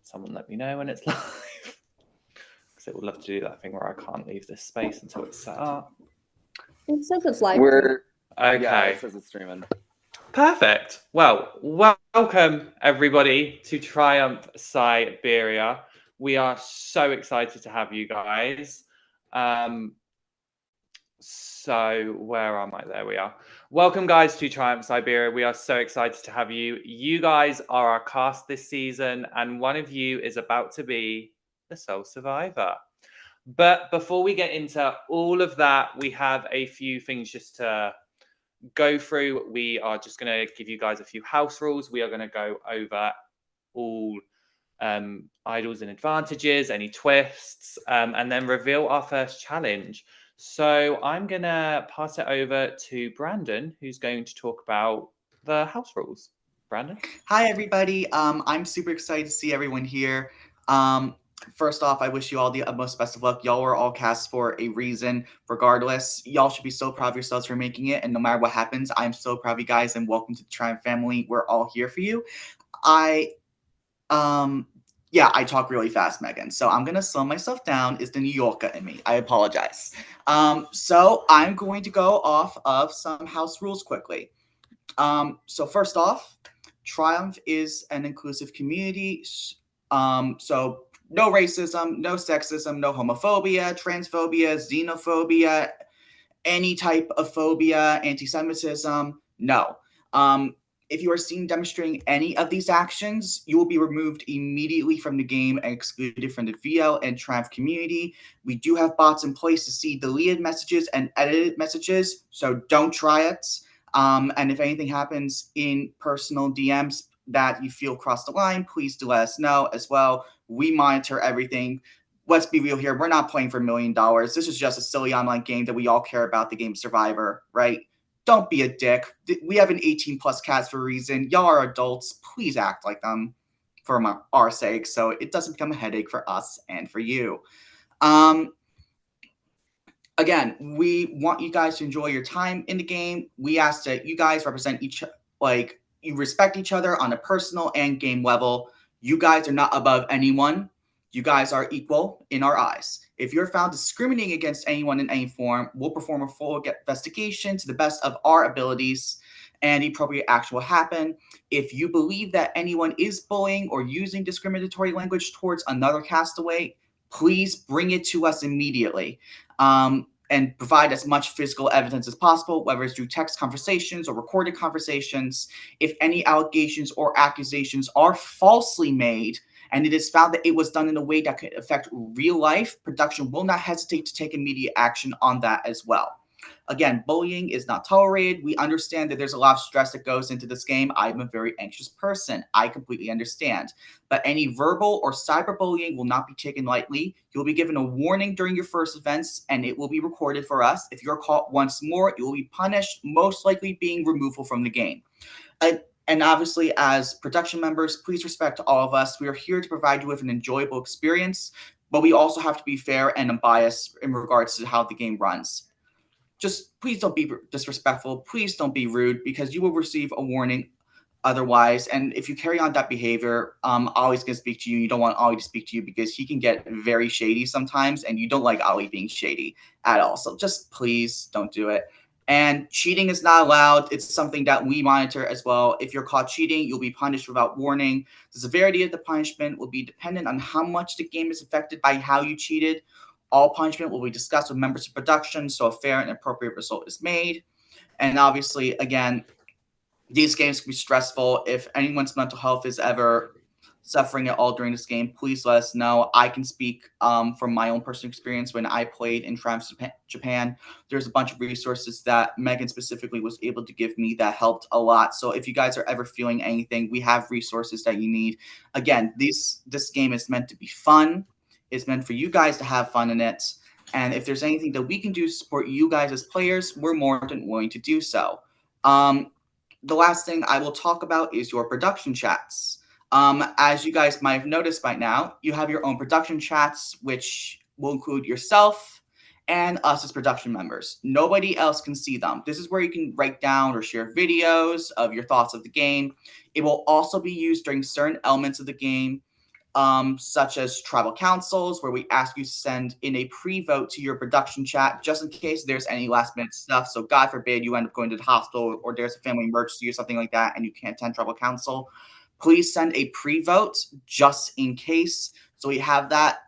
Someone let me know when it's live. Because it would love to do that thing where I can't leave this space until it's set up. It says it's live. Okay. Yeah, it says it's streaming. Perfect. Well, welcome everybody to Triumph Siberia. We are so excited to have you guys. So where am I? There we are. Welcome guys to Triumph Siberia. We are so excited to have you. You guys are our cast this season, and one of you is about to be the sole survivor. But before we get into all of that, we have a few things just to go through. We are just going to give you guys a few house rules. We are going to go over all idols and advantages, any twists, and then reveal our first challenge. So I'm going to pass it over to Brandon, who's going to talk about the house rules. Brandon? Hi, everybody. I'm super excited to see everyone here. First off, I wish you all the utmost best of luck. Y'all were all cast for a reason. Regardless, y'all should be so proud of yourselves for making it. And no matter what happens, I'm so proud of you guys and welcome to the Triumph family. We're all here for you. I talk really fast, Megan. So I'm going to slow myself down. It's the New Yorker in me. I apologize. So I'm going to go off of some house rules quickly. So first off, Triumph is an inclusive community. So no racism, no sexism, no homophobia, transphobia, xenophobia, any type of phobia, anti-Semitism, no. If you are seen demonstrating any of these actions, you will be removed immediately from the game and excluded from the VL and Triumph community. We do have bots in place to see deleted messages and edited messages, so don't try it. And if anything happens in personal DMs that you feel crossed the line, please do let us know as well. We monitor everything. Let's be real here. We're not playing for $1 million. This is just a silly online game that we all care about, the game Survivor, right? Don't be a dick. We have an 18-plus cast for a reason. Y'all are adults. Please act like them for our sake so it doesn't become a headache for us and for you. Again, we want you guys to enjoy your time in the game. We ask that you guys represent you respect each other on a personal and game level. You guys are not above anyone. You guys are equal in our eyes. If you're found discriminating against anyone in any form, we'll perform a full investigation to the best of our abilities, and the appropriate action will happen. If you believe that anyone is bullying or using discriminatory language towards another castaway, please bring it to us immediately. And provide as much physical evidence as possible, whether it's through text conversations or recorded conversations. If any allegations or accusations are falsely made, and it is found that it was done in a way that could affect real life, production will not hesitate to take immediate action on that as well. Again, bullying is not tolerated. We understand that there's a lot of stress that goes into this game. I'm a very anxious person. I completely understand. But any verbal or cyberbullying will not be taken lightly. You'll be given a warning during your first events, and it will be recorded for us. If you're caught once more, you will be punished, most likely being removal from the game. And obviously, as production members, please respect all of us. We are here to provide you with an enjoyable experience, but we also have to be fair and unbiased in regards to how the game runs. Just please don't be disrespectful. Please don't be rude, because you will receive a warning otherwise. And if you carry on that behavior, Ollie's going to speak to you. You don't want Ollie to speak to you because he can get very shady sometimes, and you don't like Ollie being shady at all. So just please don't do it. And cheating is not allowed. It's something that we monitor as well. If you're caught cheating, you'll be punished without warning. The severity of the punishment will be dependent on how much the game is affected by how you cheated. All punishment will be discussed with members of production, so a fair and appropriate result is made. And obviously, again, these games can be stressful. If anyone's mental health is ever suffering at all during this game, please let us know. I can speak from my own personal experience. When I played in Triumph Japan, there's a bunch of resources that Megan specifically was able to give me that helped a lot. So if you guys are ever feeling anything, we have resources that you need. Again, this game is meant to be fun. It's meant for you guys to have fun in it. And if there's anything that we can do to support you guys as players, we're more than willing to do so. The last thing I will talk about is your production chats. As you guys might have noticed by now, you have your own production chats, which will include yourself and us as production members. Nobody else can see them. This is where you can write down or share videos of your thoughts of the game. It will also be used during certain elements of the game. such as tribal councils, where we ask you to send in a pre-vote to your production chat just in case there's any last-minute stuff. So God forbid you end up going to the hospital or there's a family emergency or something like that and you can't attend tribal council. Please send a pre-vote just in case. So we have that.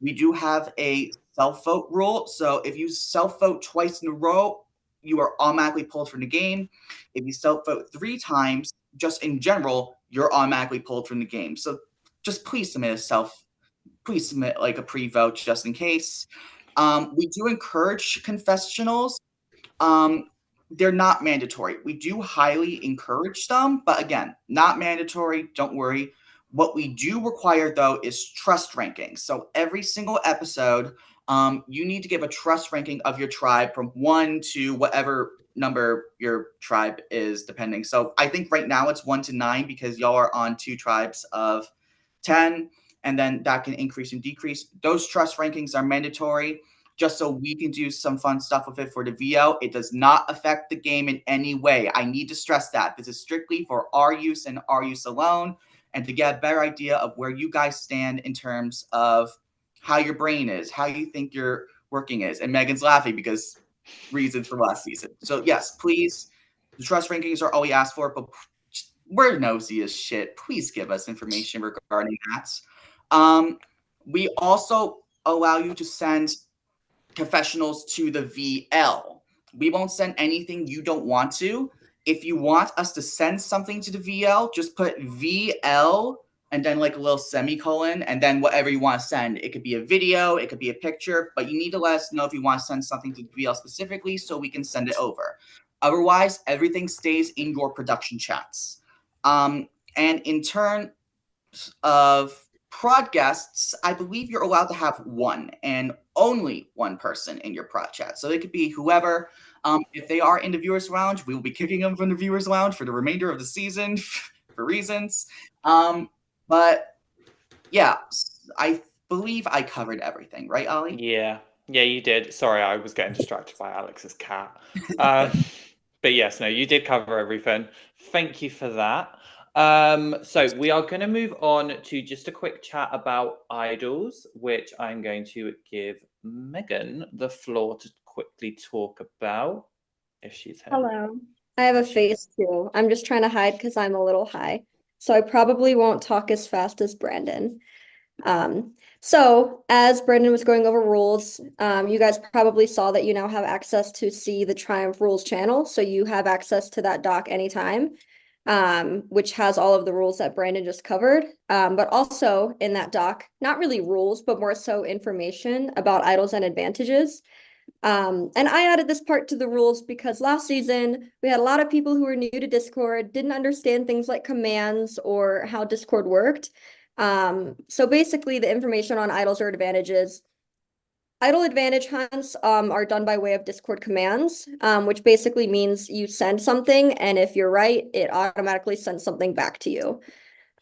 We do have a self-vote rule. So if you self-vote twice in a row, you are automatically pulled from the game. If you self-vote 3 times, just in general, you're automatically pulled from the game. So just please submit like a pre-vote just in case. We do encourage confessionals. They're not mandatory. We do highly encourage them, but again, not mandatory. Don't worry. What we do require though is trust rankings. So every single episode, you need to give a trust ranking of your tribe from 1 to whatever number your tribe is, depending. So I think right now it's 1 to 9 because y'all are on 2 tribes of 10, and then that can increase and decrease. Those trust rankings are mandatory just so we can do some fun stuff with it for the VO. It does not affect the game in any way. I need to stress that. This is strictly for our use and our use alone, and to get a better idea of where you guys stand in terms of how your brain is, how you think your working is. And Megan's laughing because reasons from last season. So yes, please, the trust rankings are all we ask for, but we're nosy as shit. Please give us information regarding that. We also allow you to send confessionals to the VL. We won't send anything you don't want to. If you want us to send something to the VL, just put VL and then like a little semicolon and then whatever you want to send. It could be a video, it could be a picture, but you need to let us know if you want to send something to the VL specifically so we can send it over. Otherwise, everything stays in your production chats. And in turn of prod guests, I believe you're allowed to have 1 and only 1 person in your prod chat. So it could be whoever. If they are in the viewers lounge, we will be kicking them from the viewers lounge for the remainder of the season for reasons. But yeah, I believe I covered everything, right, Ollie? Yeah, you did. Sorry, I was getting distracted by Alex's cat. But yes, no, you did cover everything. Thank you for that. So we are going to move on to just a quick chat about idols, which I'm going to give Megan the floor to quickly talk about, if she's here. Hello. I have a face too. I'm just trying to hide because I'm a little high. So I probably won't talk as fast as Brandon. So as Brandon was going over rules, you guys probably saw that you now have access to see the Triumph Rules channel. So you have access to that doc anytime, which has all of the rules that Brandon just covered. But also in that doc, not really rules, but more so information about idols and advantages. And I added this part to the rules because last season we had a lot of people who were new to Discord, didn't understand things like commands or how Discord worked. So basically the information on idols or advantages. Idol advantage hunts are done by way of Discord commands, which basically means you send something, and if you're right, it automatically sends something back to you.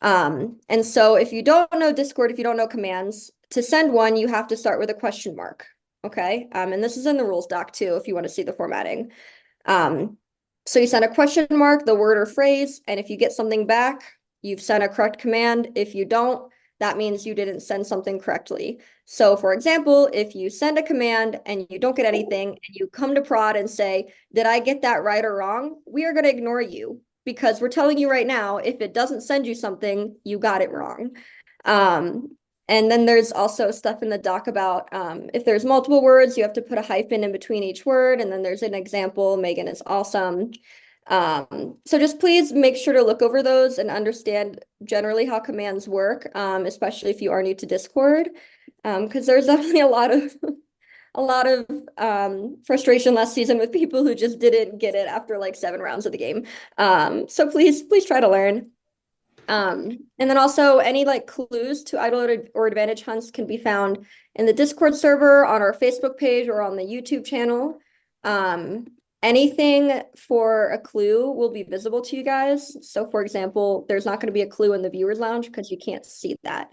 And so if you don't know Discord, if you don't know commands, to send one, you have to start with a question mark. Okay. And this is in the rules doc too, if you want to see the formatting. So you send a question mark, the word or phrase, and if you get something back, you've sent a correct command. If you don't, that means you didn't send something correctly. So for example, if you send a command and you don't get anything and you come to prod and say, did I get that right or wrong? We are going to ignore you because we're telling you right now, if it doesn't send you something, you got it wrong. And then there's also stuff in the doc about if there's multiple words, you have to put a hyphen in between each word. And then there's an example, Megan is awesome. So just please make sure to look over those and understand generally how commands work, especially if you are new to Discord, because there's definitely a lot of frustration last season with people who just didn't get it after like 7 rounds of the game. So please try to learn. And then also any like clues to idol or advantage hunts can be found in the Discord server, on our Facebook page, or on the YouTube channel. Anything for a clue will be visible to you guys. So for example, there's not going to be a clue in the viewers lounge because you can't see that.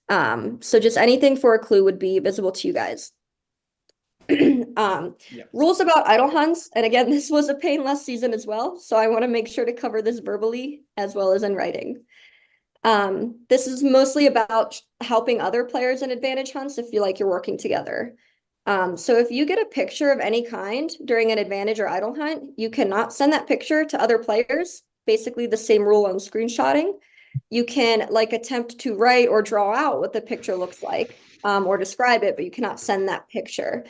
So just anything for a clue would be visible to you guys. Rules about idol hunts. And again, this was a pain last season as well. So I want to make sure to cover this verbally as well as in writing. This is mostly about helping other players in advantage hunts if you like you're working together. So if you get a picture of any kind during an advantage or idle hunt, you cannot send that picture to other players. Basically the same rule on screenshotting. You can like attempt to write or draw out what the picture looks like, or describe it, but you cannot send that picture.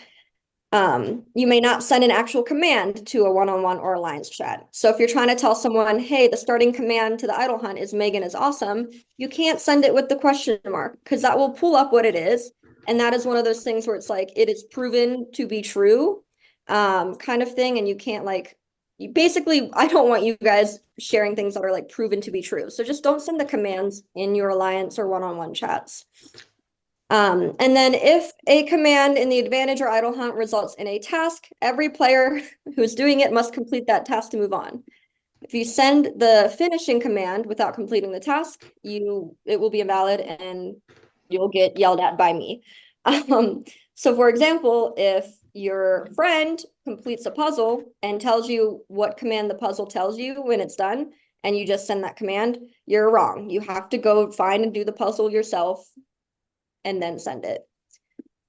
You may not send an actual command to a one-on-one or alliance chat. So if you're trying to tell someone, hey, the starting command to the idle hunt is Megan is awesome, you can't send it with the question mark because that will pull up what it is. And that is one of those things where it's like, it is proven to be true, kind of thing. And you can't like, you basically, I don't want you guys sharing things that are like proven to be true. So just don't send the commands in your alliance or one-on-one chats. And then if a command in the advantage or idle hunt results in a task, every player who's doing it must complete that task to move on. If you send the finishing command without completing the task, it will be invalid and you'll get yelled at by me. So for example, if your friend completes a puzzle and tells you what command the puzzle tells you when it's done, and you just send that command, you're wrong. You have to go find and do the puzzle yourself and then send it.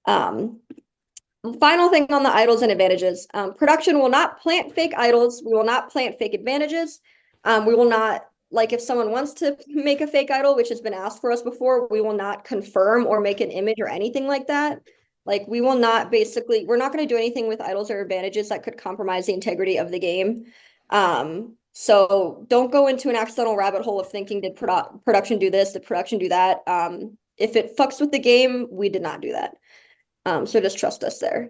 Final thing on the idols and advantages. Production will not plant fake idols. We will not plant fake advantages. We will not, like if someone wants to make a fake idol, which has been asked for us before, we will not confirm or make an image or anything like that. Like we will not basically, we're not going to do anything with idols or advantages that could compromise the integrity of the game. So don't go into an accidental rabbit hole of thinking, did production do this? Did production do that? If it fucks with the game, we did not do that. So just trust us there.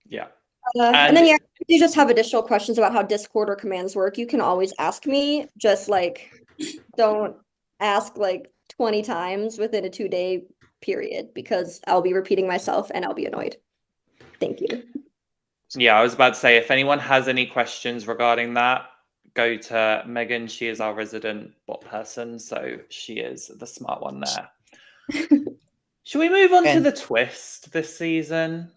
Yeah. And then if you just have additional questions about how Discord or commands work, you can always ask me. Just like don't ask like 20 times within a 2-day period because I'll be repeating myself and I'll be annoyed. Thank you. Yeah, I was about to say, if anyone has any questions regarding that, go to Megan. She is our resident bot person, so she is the smart one there. Should we move on to the twist this season?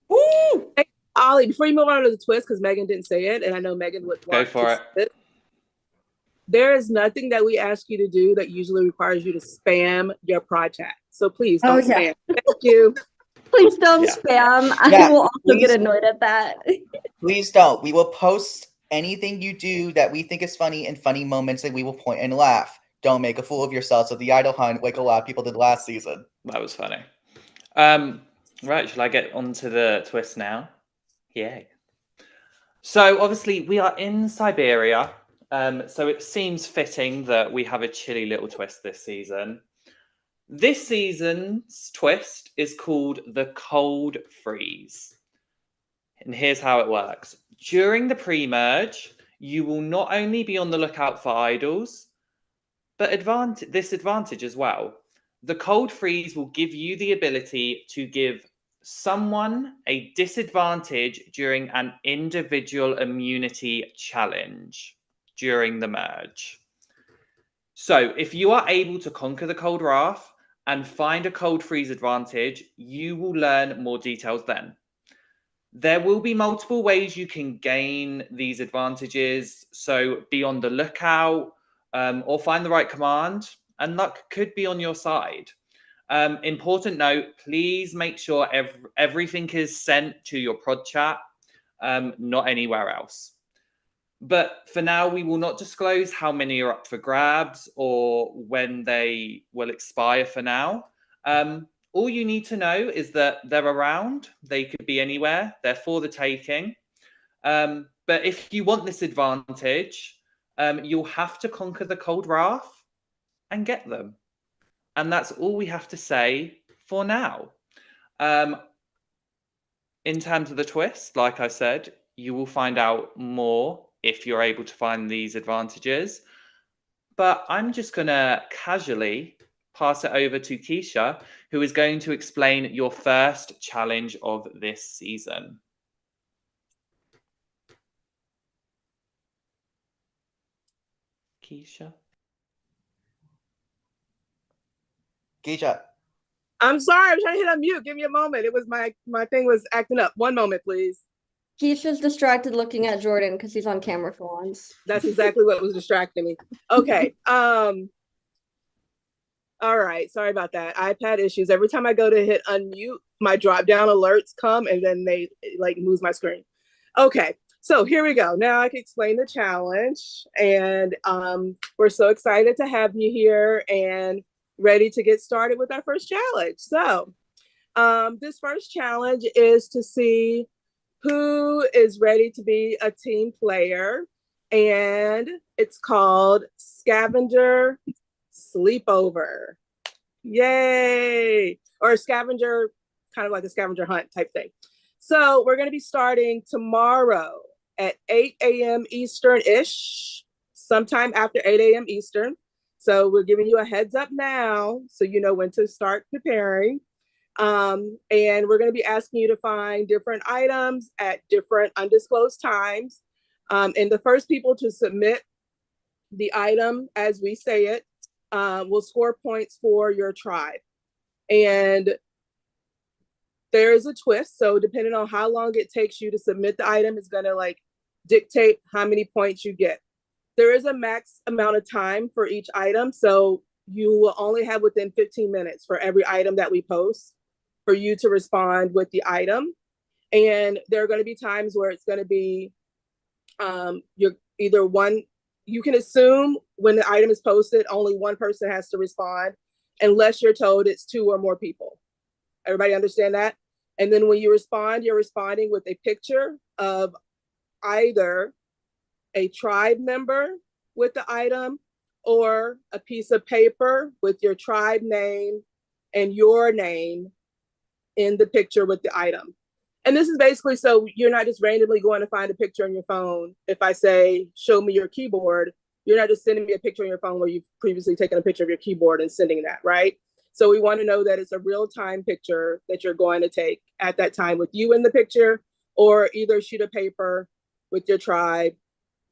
Woo! Hey, Ollie, before you move on to the twist, because Megan didn't say it, and I know Megan would want go for it. There is nothing that we ask you to do that usually requires you to spam your prod chat. So please don't spam. Thank you. Please don't spam. I will also get annoyed at that. Please don't. We will post anything you do that we think is funny and funny moments that we will point and laugh. Don't make a fool of yourself. So the idle hunt, like a lot of people did last season. That was funny. Right, shall I get on to the twist now? Yay. So obviously we are in Siberia. So it seems fitting that we have a chilly little twist this season. This season's twist is called the cold freeze. And here's how it works. During the pre-merge, you will not only be on the lookout for idols, but this advantage as well. The cold freeze will give you the ability to give someone a disadvantage during an individual immunity challenge during the merge. So if you are able to conquer the cold wrath and find a cold freeze advantage, you will learn more details then. There will be multiple ways you can gain these advantages. So be on the lookout or find the right command, and luck could be on your side. Important note, please make sure everything is sent to your prod chat, not anywhere else. But for now, we will not disclose how many are up for grabs or when they will expire for now. All you need to know is that they're around. They could be anywhere. They're for the taking. But if you want this advantage, you'll have to conquer the cold wrath and get them. And that's all we have to say for now. In terms of the twist, like I said, you will find out more if you're able to find these advantages. But I'm just going to casually pass it over to Keisha, who is going to explain your first challenge of this season. Keisha? Keisha. I'm sorry, I'm trying to hit unmute. Give me a moment. It was my thing was acting up. One moment, please. Keisha's distracted looking at Jordan because he's on camera for once. That's exactly what was distracting me. Okay. All right. Sorry about that. iPad issues. Every time I go to hit unmute, my drop down alerts come and then they like moves my screen. Okay. So here we go. Now I can explain the challenge. And we're so excited to have you here and ready to get started with our first challenge. So this first challenge is to see who is ready to be a team player. And it's called Scavenger Sleepover. Yay! Or a scavenger, kind of like a scavenger hunt type thing. So we're going to be starting tomorrow at 8 a.m. Eastern-ish, sometime after 8 a.m. Eastern. So we're giving you a heads up now so you know when to start preparing. And we're going to be asking you to find different items at different undisclosed times. And the first people to submit the item as we say it will score points for your tribe. And there is a twist. So depending on how long it takes you to submit the item is going to like dictate how many points you get. There is a max amount of time for each item. So you will only have within 15 minutes for every item that we post for you to respond with the item. And there are going to be times where it's going to be you're either one, you can assume when the item is posted, only one person has to respond unless you're told it's 2 or more people. Everybody understand that? And then when you respond, you're responding with a picture of either a tribe member with the item or a piece of paper with your tribe name and your name in the picture with the item. And this is basically so you're not just randomly going to find a picture on your phone. If I say, show me your keyboard, you're not just sending me a picture on your phone where you've previously taken a picture of your keyboard and sending that, right? So we want to know that it's a real-time picture that you're going to take at that time with you in the picture, or either a sheet of paper with your tribe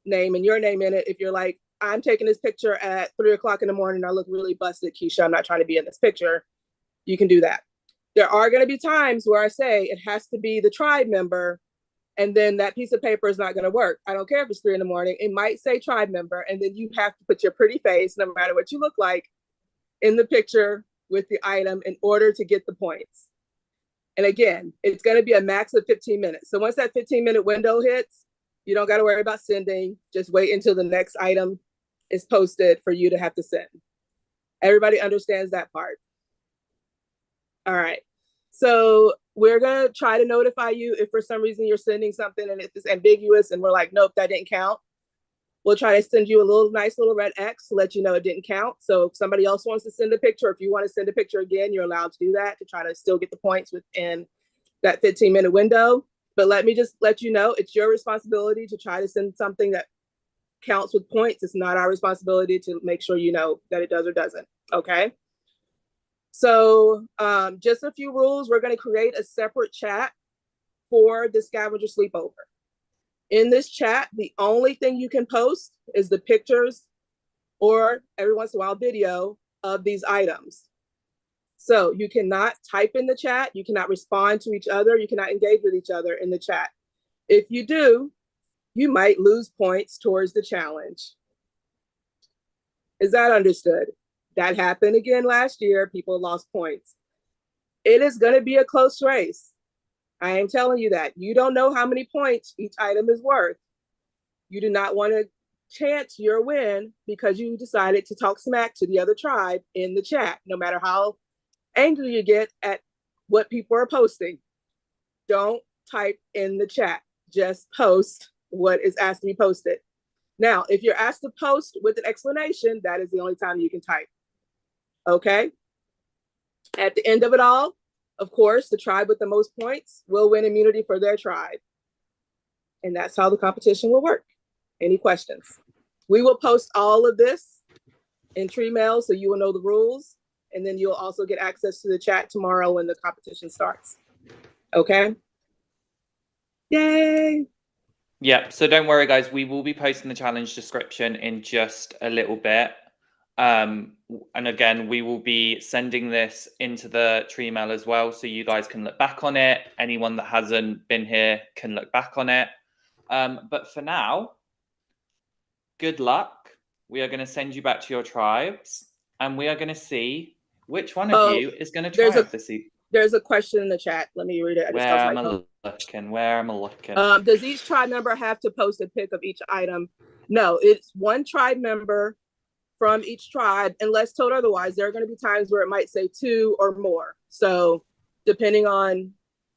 name and your name in it. If you're like, I'm taking this picture at 3 o'clock in the morning, I look really busted, Keisha, I'm not trying to be in this picture, you can do that. There are going to be times where I say it has to be the tribe member, and then that piece of paper is not going to work. I don't care if it's 3 in the morning. It might say tribe member, and then you have to put your pretty face, no matter what you look like, in the picture with the item in order to get the points. And again, it's going to be a max of 15 minutes. So once that 15-minute window hits, you don't got to worry about sending. Just wait until the next item is posted for you to have to send. Everybody understands that part. All right. So we're going to try to notify you if for some reason you're sending something and if it's ambiguous and we're like, nope, that didn't count. We'll try to send you a nice little red X to let you know it didn't count. So if somebody else wants to send a picture, if you want to send a picture again, you're allowed to do that to try to still get the points within that 15-minute window. But let me just let you know, it's your responsibility to try to send something that counts with points. It's not our responsibility to make sure you know that it does or doesn't. Okay. So just a few rules. We're going to create a separate chat for the scavenger sleepover. In this chat, the only thing you can post is the pictures or every once in a while video of these items. So you cannot type in the chat. You cannot respond to each other. You cannot engage with each other in the chat. If you do, you might lose points towards the challenge. Is that understood? That happened again last year. People lost points. It is going to be a close race. I am telling you that. You don't know how many points each item is worth. You do not want to chance your win because you decided to talk smack to the other tribe in the chat, no matter how angry you get at what people are posting. Don't type in the chat. Just post what is asked to be posted. Now, if you're asked to post with an explanation, that is the only time you can type. Okay? At the end of it all, of course, the tribe with the most points will win immunity for their tribe. And that's how the competition will work. Any questions? We will post all of this in tree mail so you will know the rules. And then you'll also get access to the chat tomorrow when the competition starts. Okay? Yay! Yeah, so don't worry, guys. We will be posting the challenge description in just a little bit. And again, we will be sending this into the tree mail as well, so you guys can look back on it. Anyone that hasn't been here can look back on it. But for now, good luck. We are going to send you back to your tribes, and we are going to see Which one of you is going to there's triumph this season? There's a question in the chat. Let me read it. Where am I looking? Where am I looking? Does each tribe member have to post a pic of each item? No, it's one tribe member from each tribe, unless told otherwise. There are going to be times where it might say 2 or more. So depending on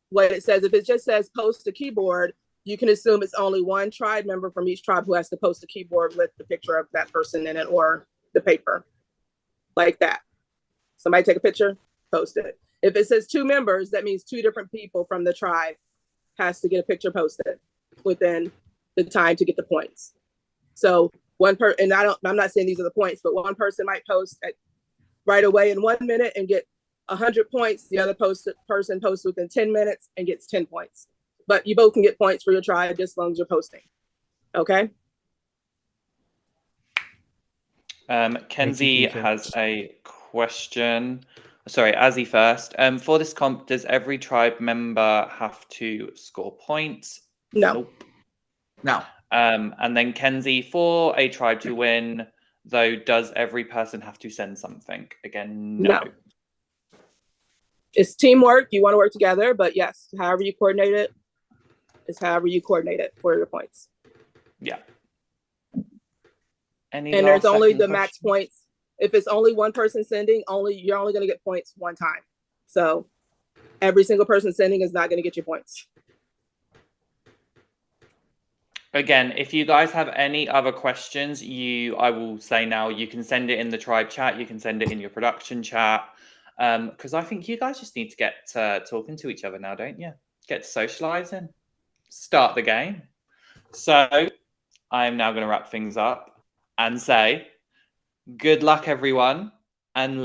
what it says, if it just says post a keyboard, you can assume it's only one tribe member from each tribe who has to post a keyboard with the picture of that person in it or the paper, like that. Somebody take a picture, post it. If it says 2 members, that means 2 different people from the tribe has to get a picture posted within the time to get the points. So one person, and I'm not saying these are the points, but one person might post right away in 1 minute and get 100 points. The other person posts within 10 minutes and gets 10 points. But you both can get points for your tribe just as long as you're posting. Okay. Kenzie has a question. Sorry, Azzy first. For this comp, does every tribe member have to score points? No. Nope. No. And then Kenzie, for a tribe to win, though, does every person have to send something? Again, no. It's teamwork. You want to work together, but yes, however you coordinate it is however you coordinate it for your points. Yeah. And there's only the max points. If it's only one person sending, you're only going to get points one time. So every single person sending is not going to get you points. Again, if you guys have any other questions, I will say now, you can send it in the tribe chat. You can send it in your production chat. Because I think you guys just need to get talking to each other now, don't you? Get socializing. Start the game. So I am now going to wrap things up and say good luck, everyone. And